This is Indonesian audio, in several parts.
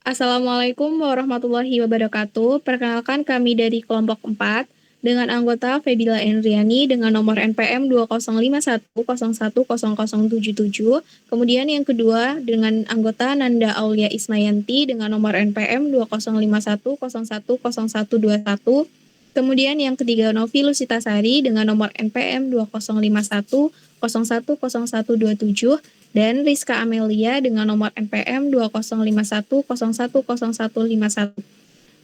Assalamualaikum warahmatullahi wabarakatuh. Perkenalkan kami dari kelompok 4 dengan anggota Febila Enriani dengan nomor NPM 2051010077. Kemudian yang kedua dengan anggota Nanda Aulia Ismayanti dengan nomor NPM 2051010121. Kemudian yang ketiga Novi Lusitasari dengan nomor NPM 2051010127 dan Rizka Amelia dengan nomor NPM 2051010151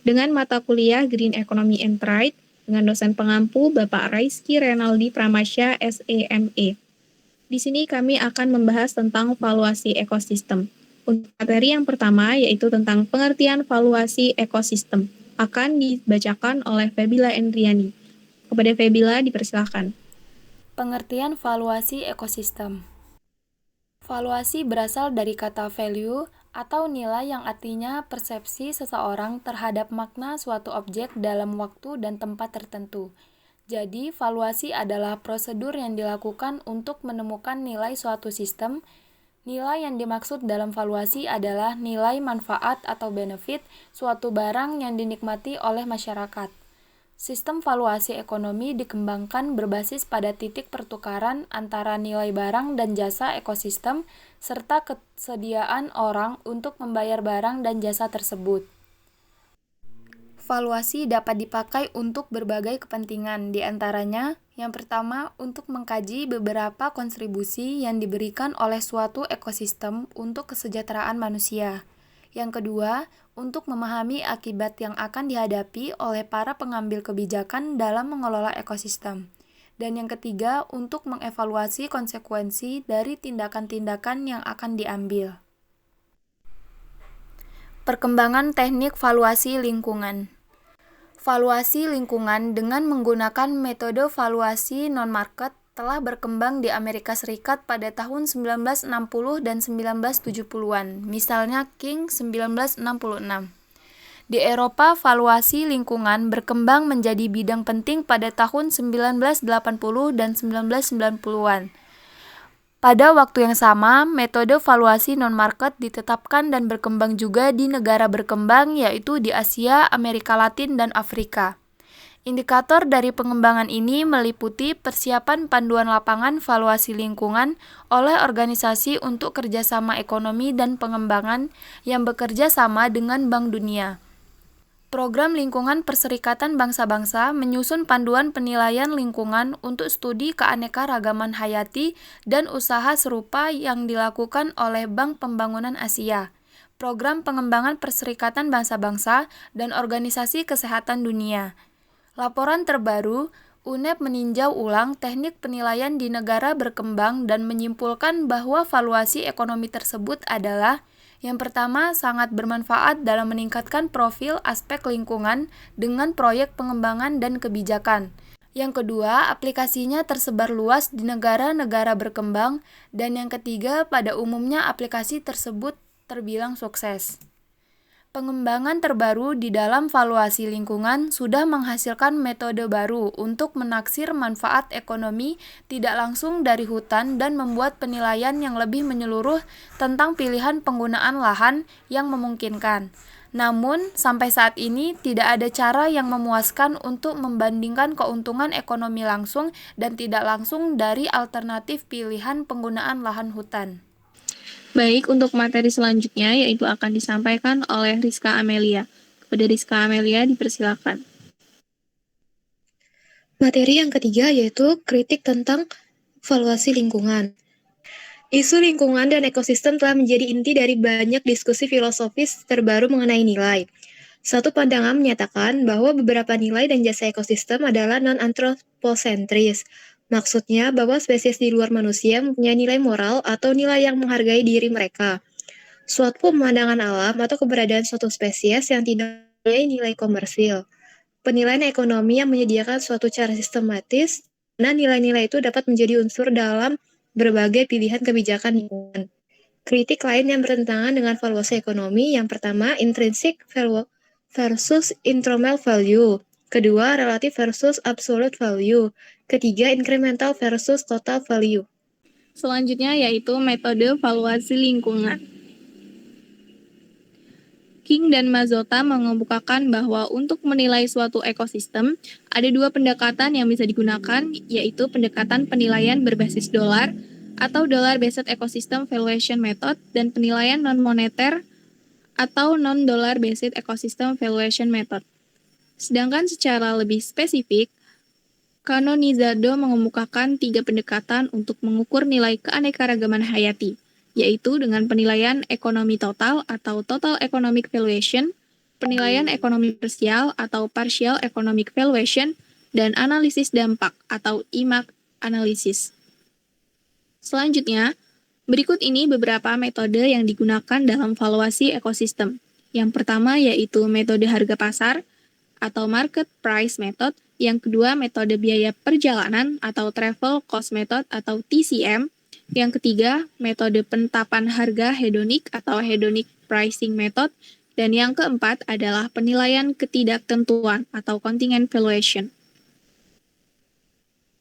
dengan mata kuliah Green Economy and Trade dengan dosen pengampu Bapak Raiski Renaldi Pramasya SEME. Di sini kami akan membahas tentang valuasi ekosistem. Untuk materi yang pertama yaitu tentang pengertian valuasi ekosistem akan dibacakan oleh Febila Endriani. Kepada Febila dipersilakan. Pengertian valuasi ekosistem. Valuasi berasal dari kata value atau nilai yang artinya persepsi seseorang terhadap makna suatu objek dalam waktu dan tempat tertentu. Jadi, valuasi adalah prosedur yang dilakukan untuk menemukan nilai suatu sistem. Nilai yang dimaksud dalam valuasi adalah nilai manfaat atau benefit suatu barang yang dinikmati oleh masyarakat. Sistem valuasi ekonomi dikembangkan berbasis pada titik pertukaran antara nilai barang dan jasa ekosistem serta kesediaan orang untuk membayar barang dan jasa tersebut. Valuasi dapat dipakai untuk berbagai kepentingan, di antaranya yang pertama untuk mengkaji beberapa kontribusi yang diberikan oleh suatu ekosistem untuk kesejahteraan manusia. Yang kedua, untuk memahami akibat yang akan dihadapi oleh para pengambil kebijakan dalam mengelola ekosistem. Dan yang ketiga, untuk mengevaluasi konsekuensi dari tindakan-tindakan yang akan diambil. Perkembangan teknik valuasi lingkungan. Valuasi lingkungan dengan menggunakan metode valuasi non-market telah berkembang di Amerika Serikat pada tahun 1960 dan 1970-an, misalnya King 1966. Di Eropa, valuasi lingkungan berkembang menjadi bidang penting pada tahun 1980 dan 1990-an. Pada waktu yang sama, metode valuasi non-market ditetapkan dan berkembang juga di negara berkembang yaitu di Asia, Amerika Latin, dan Afrika. Indikator dari pengembangan ini meliputi persiapan panduan lapangan valuasi lingkungan oleh organisasi untuk kerjasama ekonomi dan pengembangan yang bekerja sama dengan Bank Dunia. Program Lingkungan Perserikatan Bangsa-Bangsa menyusun panduan penilaian lingkungan untuk studi keanekaragaman hayati dan usaha serupa yang dilakukan oleh Bank Pembangunan Asia, Program Pengembangan Perserikatan Bangsa-Bangsa, dan Organisasi Kesehatan Dunia. Laporan terbaru, UNEP meninjau ulang teknik penilaian di negara berkembang dan menyimpulkan bahwa valuasi ekonomi tersebut adalah yang pertama, sangat bermanfaat dalam meningkatkan profil aspek lingkungan dengan proyek pengembangan dan kebijakan. Yang kedua, aplikasinya tersebar luas di negara-negara berkembang. Dan yang ketiga, pada umumnya aplikasi tersebut terbilang sukses. Pengembangan terbaru di dalam valuasi lingkungan sudah menghasilkan metode baru untuk menaksir manfaat ekonomi tidak langsung dari hutan dan membuat penilaian yang lebih menyeluruh tentang pilihan penggunaan lahan yang memungkinkan. Namun, sampai saat ini tidak ada cara yang memuaskan untuk membandingkan keuntungan ekonomi langsung dan tidak langsung dari alternatif pilihan penggunaan lahan hutan. Baik, untuk materi selanjutnya yaitu akan disampaikan oleh Rizka Amelia. Kepada Rizka Amelia dipersilakan. Materi yang ketiga yaitu kritik tentang valuasi lingkungan. Isu lingkungan dan ekosistem telah menjadi inti dari banyak diskusi filosofis terbaru mengenai nilai. Satu pandangan menyatakan bahwa beberapa nilai dan jasa ekosistem adalah non-antroposentris. Maksudnya bahwa spesies di luar manusia mempunyai nilai moral atau nilai yang menghargai diri mereka. Suatu pemandangan alam atau keberadaan suatu spesies yang tidak mempunyai nilai komersil. Penilaian ekonomi yang menyediakan suatu cara sistematis, dan nilai-nilai itu dapat menjadi unsur dalam berbagai pilihan kebijakan lingkungan. Kritik lain yang bertentangan dengan valuasi ekonomi, yang pertama, intrinsic value versus internal value. Kedua, relative versus absolute value. Ketiga, incremental versus total value. Selanjutnya yaitu metode valuasi lingkungan. King dan Mazzotta mengemukakan bahwa untuk menilai suatu ekosistem, ada dua pendekatan yang bisa digunakan, yaitu pendekatan penilaian berbasis dolar atau Dollar-Based Ecosystem Valuation Method dan penilaian non-moneter atau Non-Dollar Based Ecosystem Valuation Method. Sedangkan secara lebih spesifik, Canonizzaro mengemukakan 3 pendekatan untuk mengukur nilai keanekaragaman hayati, yaitu dengan penilaian ekonomi total atau Total Economic Valuation, penilaian ekonomi parsial atau Partial Economic Valuation, dan analisis dampak atau impact analysis. Selanjutnya, berikut ini beberapa metode yang digunakan dalam valuasi ekosistem. Yang pertama yaitu metode harga pasar atau Market Price Method, yang kedua metode biaya perjalanan atau Travel Cost Method atau TCM, yang ketiga metode penetapan harga hedonik atau Hedonic Pricing Method, dan yang keempat adalah penilaian ketidaktentuan atau Contingent Valuation.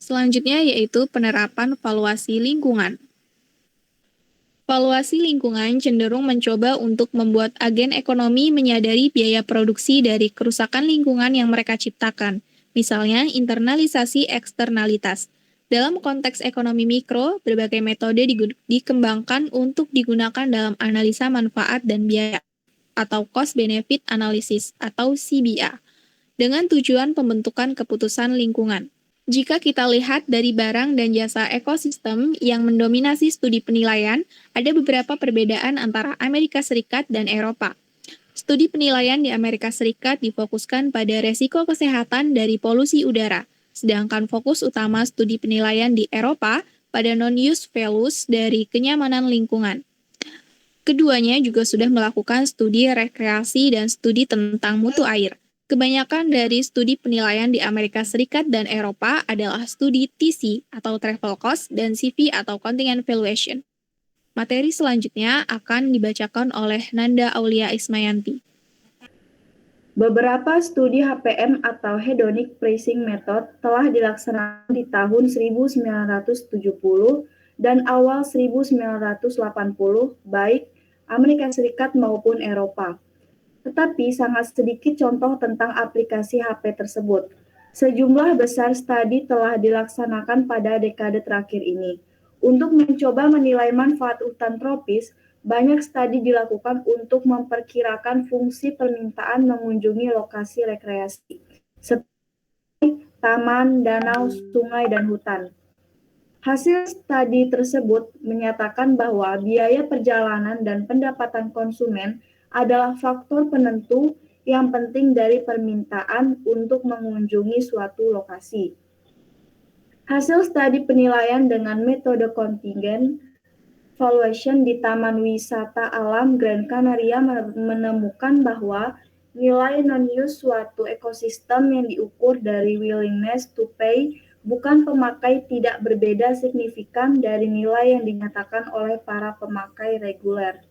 Selanjutnya yaitu penerapan valuasi lingkungan. Valuasi lingkungan cenderung mencoba untuk membuat agen ekonomi menyadari biaya produksi dari kerusakan lingkungan yang mereka ciptakan, misalnya internalisasi eksternalitas. Dalam konteks ekonomi mikro, berbagai metode dikembangkan untuk digunakan dalam analisa manfaat dan biaya, atau Cost Benefit Analysis, atau CBA, dengan tujuan pembentukan keputusan lingkungan. Jika kita lihat dari barang dan jasa ekosistem yang mendominasi studi penilaian, ada beberapa perbedaan antara Amerika Serikat dan Eropa. Studi penilaian di Amerika Serikat difokuskan pada resiko kesehatan dari polusi udara, sedangkan fokus utama studi penilaian di Eropa pada non-use values dari kenyamanan lingkungan. Keduanya juga sudah melakukan studi rekreasi dan studi tentang mutu air. Kebanyakan dari studi penilaian di Amerika Serikat dan Eropa adalah studi TC atau Travel Cost dan CV atau Contingent Valuation. Materi selanjutnya akan dibacakan oleh Nanda Aulia Ismayanti. Beberapa studi HPM atau Hedonic Pricing Method telah dilaksanakan di tahun 1970 dan awal 1980 baik Amerika Serikat maupun Eropa. Tetapi sangat sedikit contoh tentang aplikasi HP tersebut. Sejumlah besar studi telah dilaksanakan pada dekade terakhir ini. Untuk mencoba menilai manfaat hutan tropis, banyak studi dilakukan untuk memperkirakan fungsi permintaan mengunjungi lokasi rekreasi, seperti taman, danau, sungai, dan hutan. Hasil studi tersebut menyatakan bahwa biaya perjalanan dan pendapatan konsumen adalah faktor penentu yang penting dari permintaan untuk mengunjungi suatu lokasi. Hasil studi penilaian dengan metode contingent valuation di Taman Wisata Alam Gran Canaria menemukan bahwa nilai non-use suatu ekosistem yang diukur dari willingness to pay bukan pemakai tidak berbeda signifikan dari nilai yang dinyatakan oleh para pemakai reguler.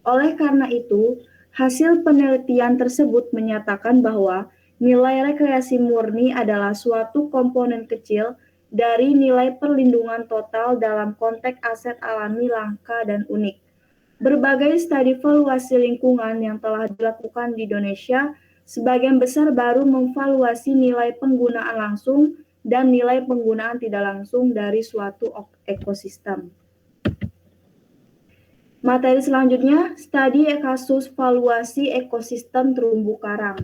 Oleh karena itu, hasil penelitian tersebut menyatakan bahwa nilai rekreasi murni adalah suatu komponen kecil dari nilai perlindungan total dalam konteks aset alami langka dan unik. Berbagai studi valuasi lingkungan yang telah dilakukan di Indonesia, sebagian besar baru memvaluasi nilai penggunaan langsung dan nilai penggunaan tidak langsung dari suatu ekosistem. Materi selanjutnya, studi kasus valuasi ekosistem terumbu karang.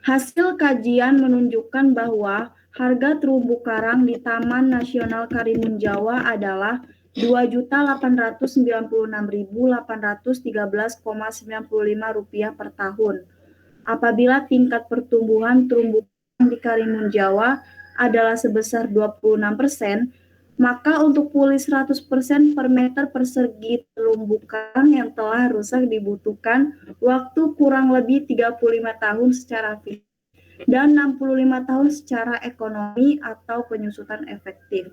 Hasil kajian menunjukkan bahwa harga terumbu karang di Taman Nasional Karimun Jawa adalah Rp2.896.813,95 per tahun. Apabila tingkat pertumbuhan terumbu karang di Karimun Jawa adalah sebesar 26%, maka untuk pulih 100% per meter persegi terumbu karang yang telah rusak dibutuhkan waktu kurang lebih 35 tahun secara fisik dan 65 tahun secara ekonomi atau penyusutan efektif.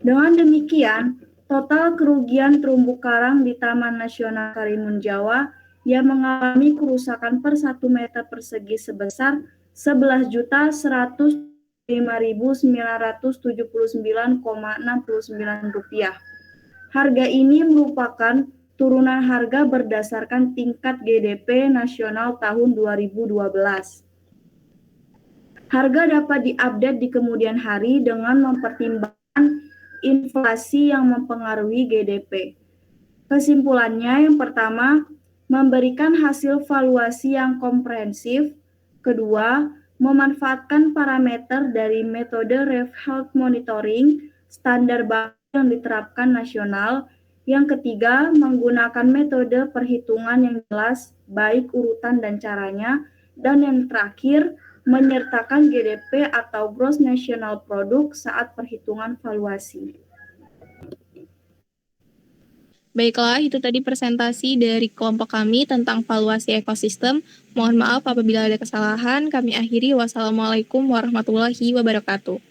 Dengan demikian, total kerugian terumbu karang di Taman Nasional Karimun Jawa yang mengalami kerusakan per 1 meter persegi sebesar Rp11.105.979,69. Harga ini merupakan turunan harga berdasarkan tingkat GDP nasional tahun 2012. Harga dapat diupdate di kemudian hari dengan mempertimbangkan inflasi yang mempengaruhi GDP. Kesimpulannya, yang pertama, memberikan hasil valuasi yang komprehensif. Kedua, memanfaatkan parameter dari metode health monitoring standar baku yang diterapkan nasional. Yang ketiga, menggunakan metode perhitungan yang jelas, baik urutan dan caranya. Dan yang terakhir, menyertakan GDP atau Gross National Product saat perhitungan valuasi. Baiklah, itu tadi presentasi dari kelompok kami tentang valuasi ekosistem. Mohon maaf apabila ada kesalahan. Kami akhiri. Wassalamualaikum warahmatullahi wabarakatuh.